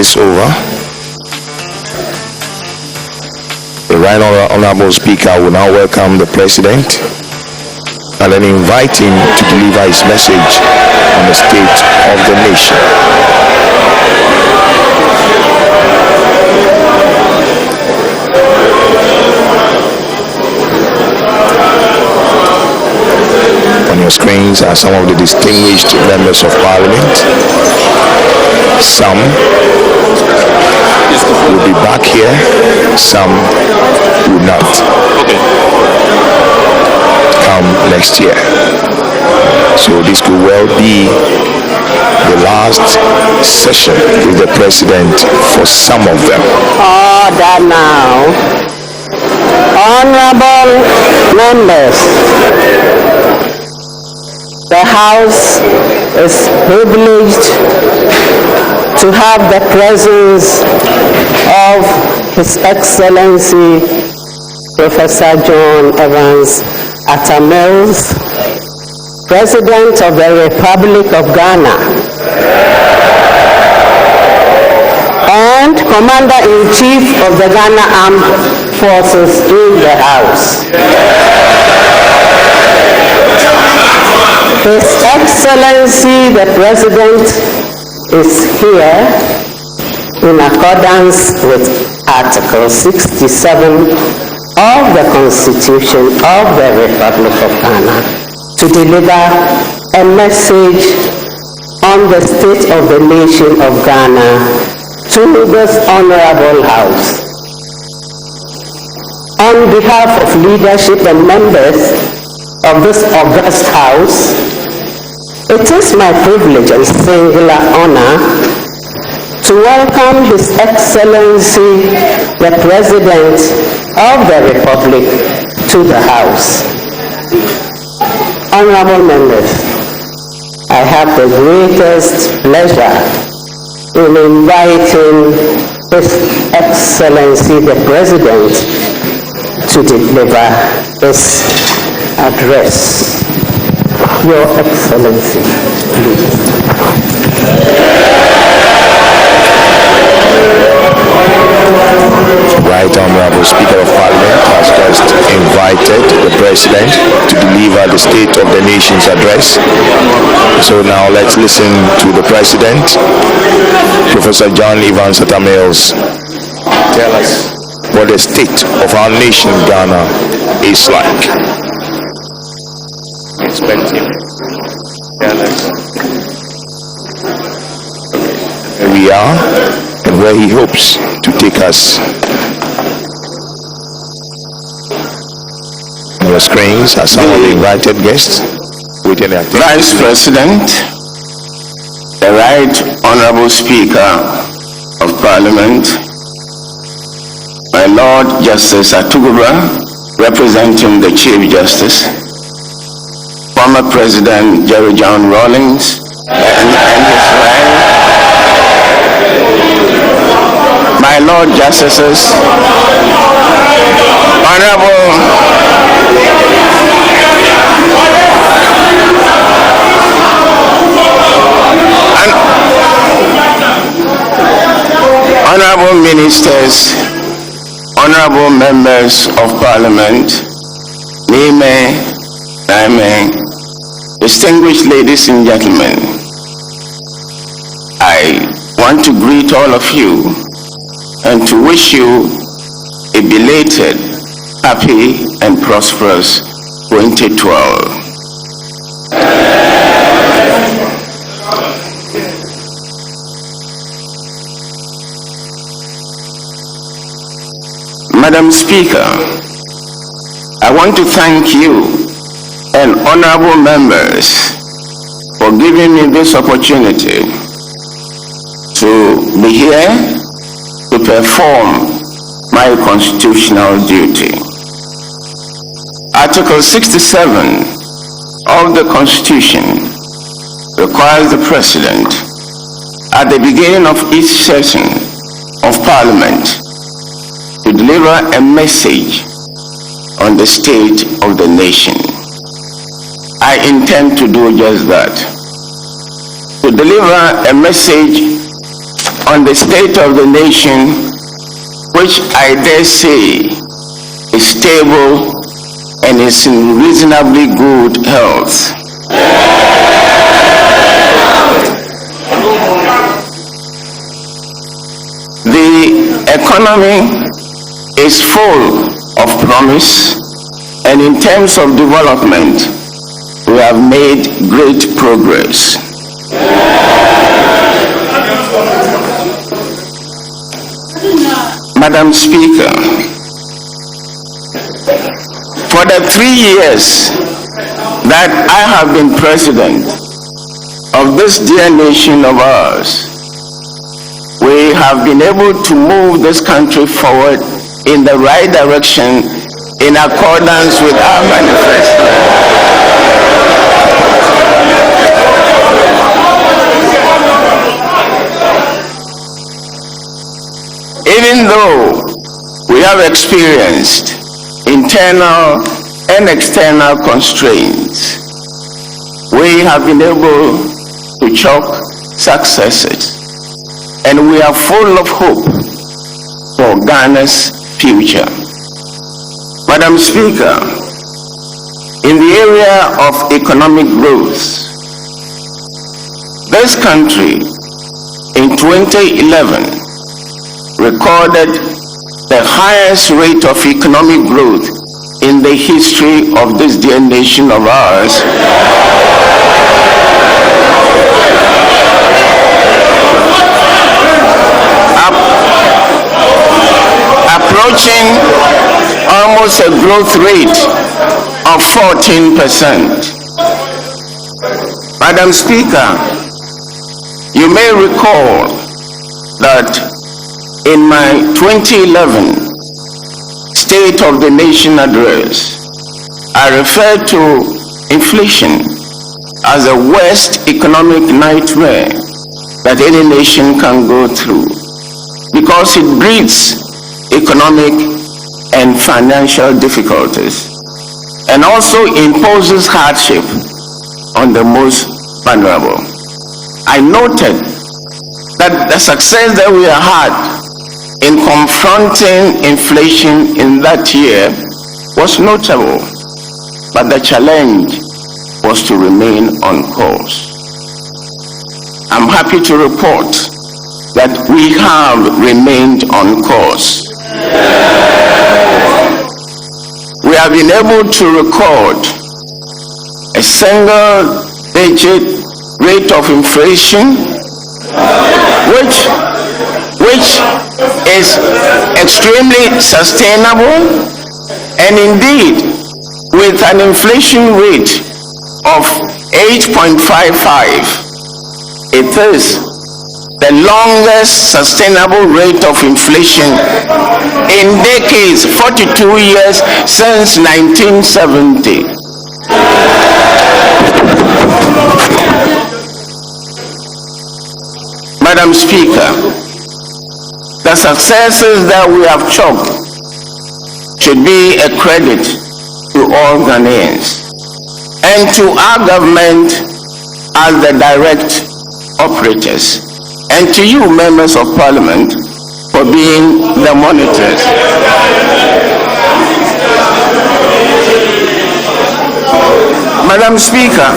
is over, the Right Honorable Speaker will now welcome the President and then invite him to deliver his message on the state of the nation. On your screens are some of the distinguished members of Parliament. Some will be back here, some will not come next year. So this could well be the last session with the President for some of them. Order now. Honorable members, the House is privileged to have the presence of His Excellency Professor John Evans Atta Mills, President of the Republic of Ghana, and Commander-in-Chief of the Ghana Armed Forces in the House. His Excellency the President is here in accordance with Article 67 of the Constitution of the Republic of Ghana to deliver a message on the state of the nation of Ghana to this Honorable House. On behalf of leadership and members of this august House, it is my privilege and singular honor to welcome His Excellency the President of the Republic to the House. Honorable members, I have the greatest pleasure in inviting His Excellency the President to deliver this address. Your Excellency, please. Right Honorable Speaker of Parliament has just invited the President to deliver the State of the Nation's address. So now let's listen to the President, Professor John Evans Atta Mills, tell us what the state of our nation, Ghana, is like. Expect him. Tell us where we are and where he hopes to take us. On your screens are some of the invited guests within their Vice President, the Right Honorable Speaker of Parliament, my Lord Justice Atugubra, representing the Chief Justice, former President Jerry John Rawlings and his wife, my Lord Justices, Honorable Ministers, Honorable Members of Parliament, Nime, distinguished ladies and gentlemen, I want to greet all of you and to wish you a belated, happy and prosperous 2012. Madam Speaker, I want to thank you and honorable members for giving me this opportunity to be here to perform my constitutional duty. Article 67 of the Constitution requires the President at the beginning of each session of Parliament to deliver a message on the state of the nation. I intend to do just that. To deliver a message on the state of the nation, which I dare say is stable and is in reasonably good health. The economy is full of promise, and in terms of development, we have made great progress. Madam Speaker, for the 3 years that I have been president of this dear nation of ours, we have been able to move this country forward in the right direction in accordance with our manifesto. Even though we have experienced internal and external constraints, we have been able to chalk successes, and we are full of hope for Ghana's future. Madam Speaker, in the area of economic growth, this country in 2011 recorded the highest rate of economic growth in the history of this dear nation of ours. Approaching almost a growth rate of 14%. Madam Speaker, you may recall that in my 2011 State of the Nation address, I referred to inflation as the worst economic nightmare that any nation can go through, because it breeds economic and financial difficulties and also imposes hardship on the most vulnerable. I noted that the success that we had in confronting inflation in that year was notable, but the challenge was to remain on course. I'm happy to report that we have remained on course. We have been able to record a single-digit rate of inflation, which is extremely sustainable, and indeed, with an inflation rate of 8.55, it is the longest sustainable rate of inflation in decades, 42 years since 1970. Madam Speaker, the successes that we have chalked should be a credit to all Ghanaians and to our government as the direct operators, and to you, members of Parliament, for being the monitors. Madam Speaker,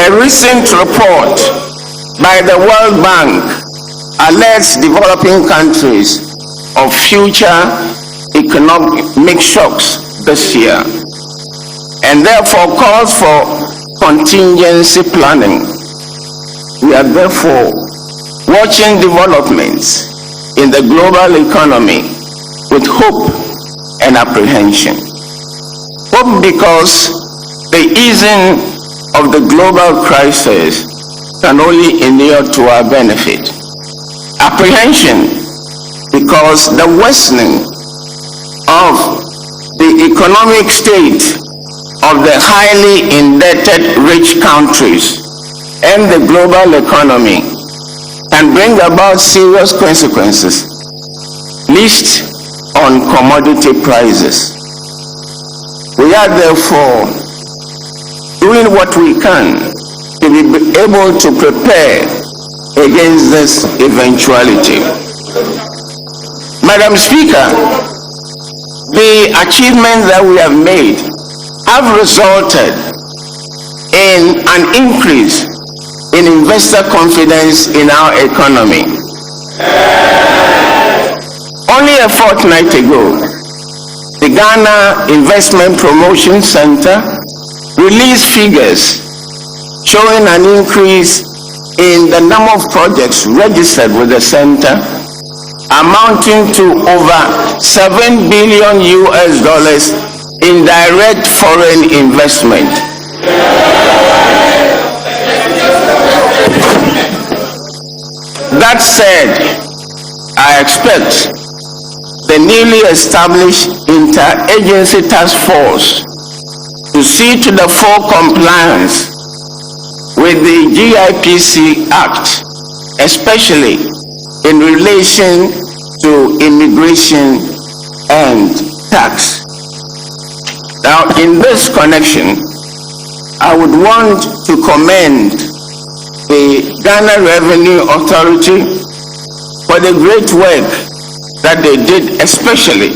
a recent report by the World Bank alerts developing countries of future economic shocks this year, and therefore calls for contingency planning. We are therefore watching developments in the global economy with hope and apprehension. Hope because the easing of the global crisis can only inure to our benefit. Apprehension because the worsening of the economic state of the highly indebted rich countries and the global economy can bring about serious consequences, least on commodity prices. We are therefore doing what we can to be able to prepare against this eventuality. Madam Speaker, the achievements that we have made have resulted in an increase in investor confidence in our economy. Only a fortnight ago, the Ghana Investment Promotion Center released figures showing an increase in the number of projects registered with the center, amounting to over $7 billion in direct foreign investment. That said, I expect the newly established Interagency Task Force to see to the full compliance with the GIPC Act, especially in relation to immigration and tax. Now, in this connection, I would want to commend the Ghana Revenue Authority for the great work that they did, especially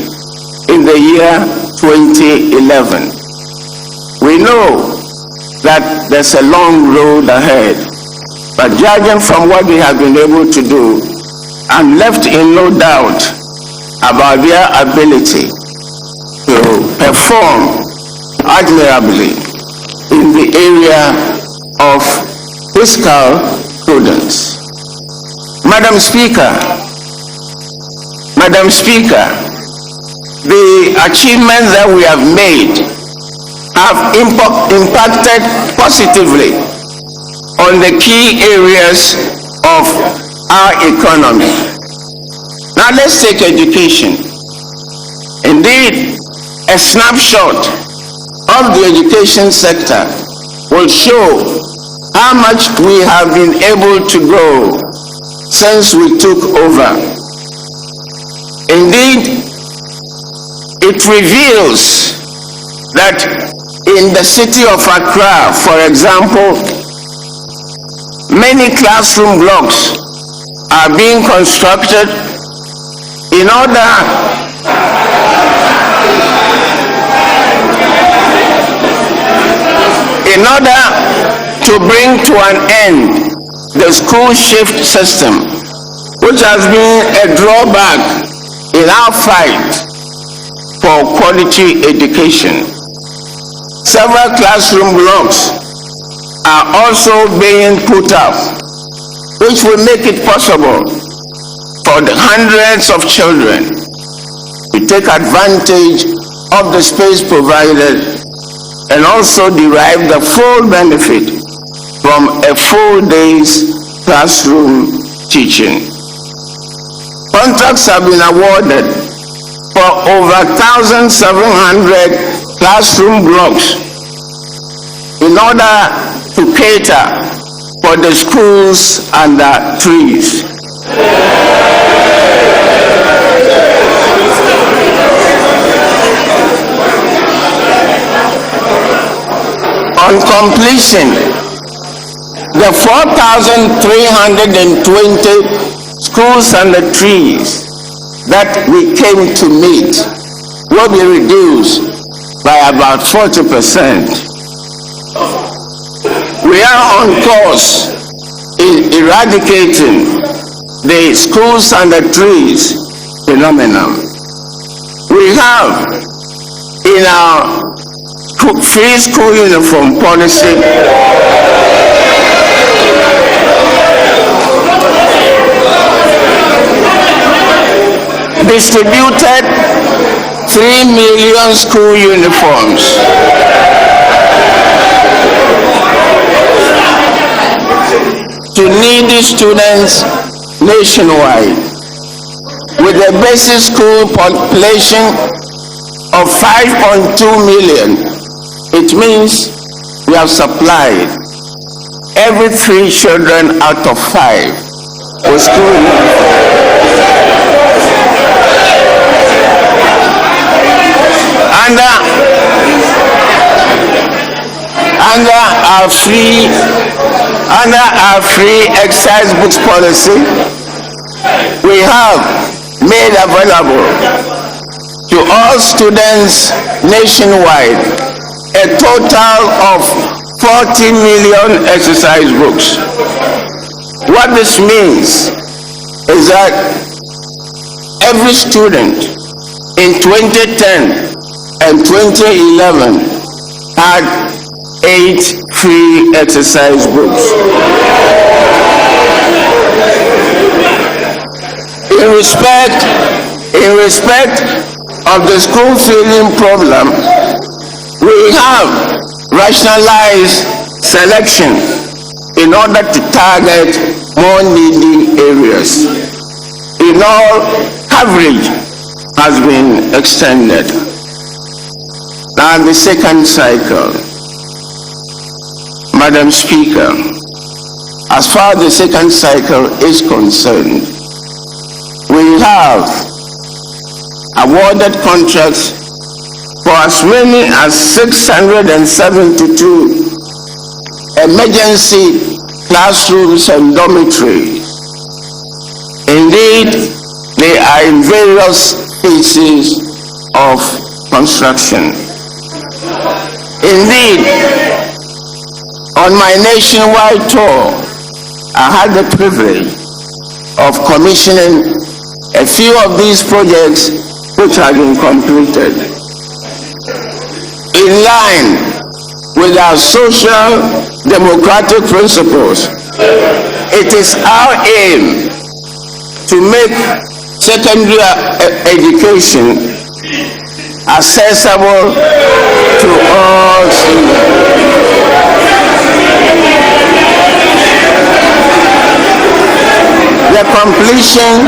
in the year 2011. We know that there's a long road ahead, but judging from what they have been able to do, I'm left in no doubt about their ability to perform admirably in the area of fiscal prudence. Madam Speaker, the achievements that we have made have impacted positively on the key areas of our economy. Now let's take education. Indeed, a snapshot of the education sector will show how much we have been able to grow since we took over. Indeed, it reveals that in the city of Accra, for example, many classroom blocks are being constructed in order to bring to an end the school shift system, which has been a drawback in our fight for quality education. Several classroom blocks are also being put up, which will make it possible for the hundreds of children to take advantage of the space provided and also derive the full benefit from a full day's classroom teaching. Contracts have been awarded for over 1,700 classroom blocks in order to cater for the schools under trees. On completion, the 4,320 schools under trees that we came to meet will be reduced by about 40%. We are on course in eradicating the schools under trees phenomenon. We have in our free school uniform policy distributed 3 million school uniforms. To needy students nationwide, with a basic school population of 5.2 million. It means we have supplied every 3 children out of 5 with school uniforms. Under our free Under our free exercise books policy, we have made available to all students nationwide a total of 40 million exercise books. What this means is that every student in 2010 and 2011 had 8 free exercise books. In respect of the school feeding problem, we have rationalized selection in order to target more needy areas. In all, coverage has been extended. Now the second cycle. Madam Speaker, as far as the second cycle is concerned, we have awarded contracts for as many as 672 emergency classrooms and dormitories. Indeed, they are in various phases of construction. Indeed, on my nationwide tour, I had the privilege of commissioning a few of these projects which have been completed. In line with our social democratic principles, it is our aim to make secondary education accessible to all students. The completion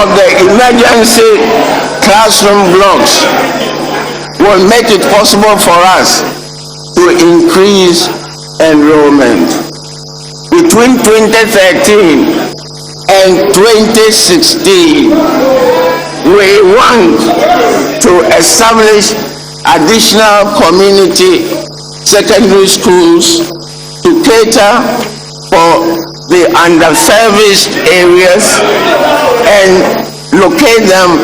of the emergency classroom blocks will make it possible for us to increase enrollment. Between 2013 and 2016, we want to establish additional community secondary schools to cater for the underserviced areas and locate them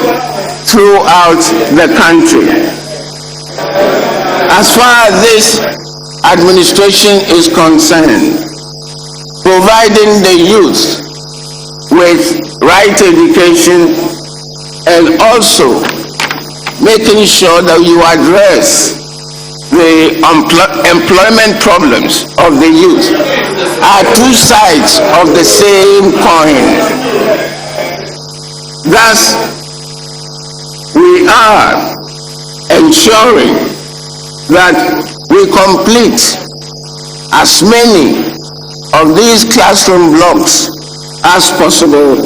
throughout the country. As far as this administration is concerned, providing the youth with right education and also making sure that you address the employment problems of the youth are two sides of the same coin. Thus, we are ensuring that we complete as many of these classroom blocks as possible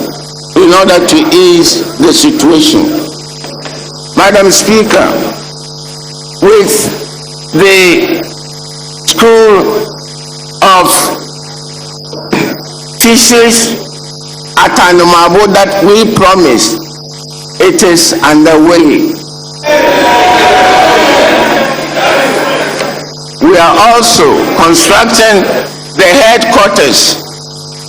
in order to ease the situation. Madam Speaker, with the School of Fisheries at Anumabo that we promised, it is underway. We are also constructing the headquarters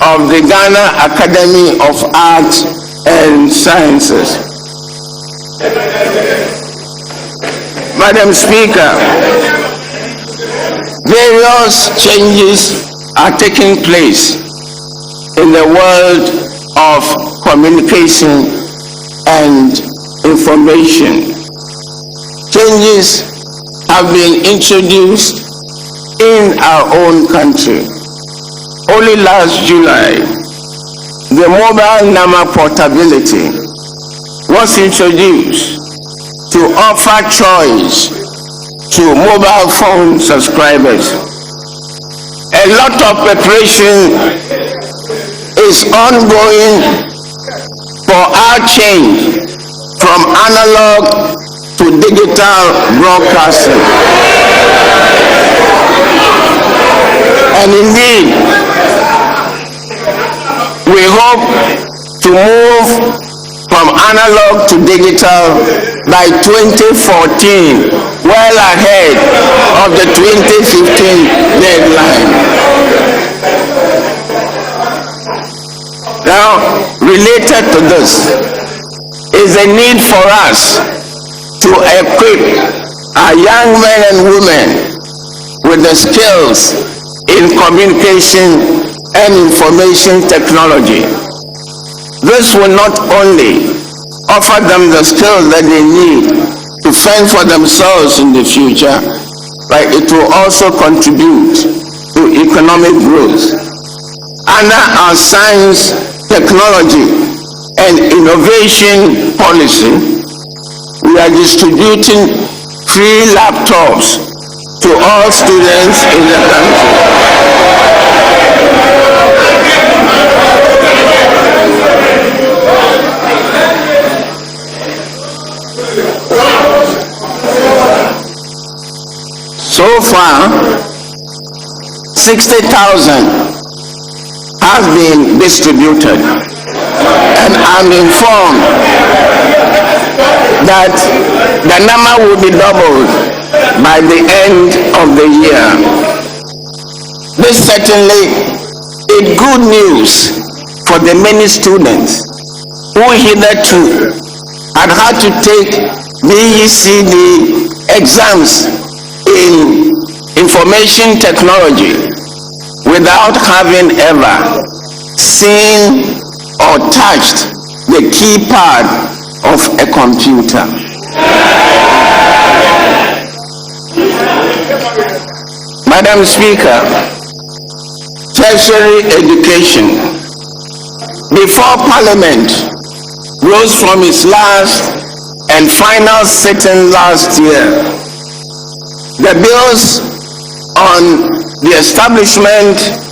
of the Ghana Academy of Arts and Sciences. Madam Speaker, various changes are taking place in the world of communication and information. Changes have been introduced in our own country. Only last July, the mobile number portability was introduced to offer choice to mobile phone subscribers. A lot of preparation is ongoing for our change from analog to digital broadcasting. And indeed, we hope to move from analog to digital by 2014, well ahead of the 2015 deadline. related to this is the need for us to equip our young men and women with the skills in communication and information technology. This will not only offer them the skills that they need to fend for themselves in the future, but it will also contribute to economic growth. Under our science, technology, and innovation policy, we are distributing free laptops to all students in the country. So far, 60,000 has been distributed, and I'm informed that the number will be doubled by the end of the year. This certainly is good news for the many students who hitherto had to take BECD exams in information technology without having ever seen or touched the keypad of a computer. Madam Speaker, tertiary education. Before Parliament rose from its last and final sitting last year, the bills on the establishment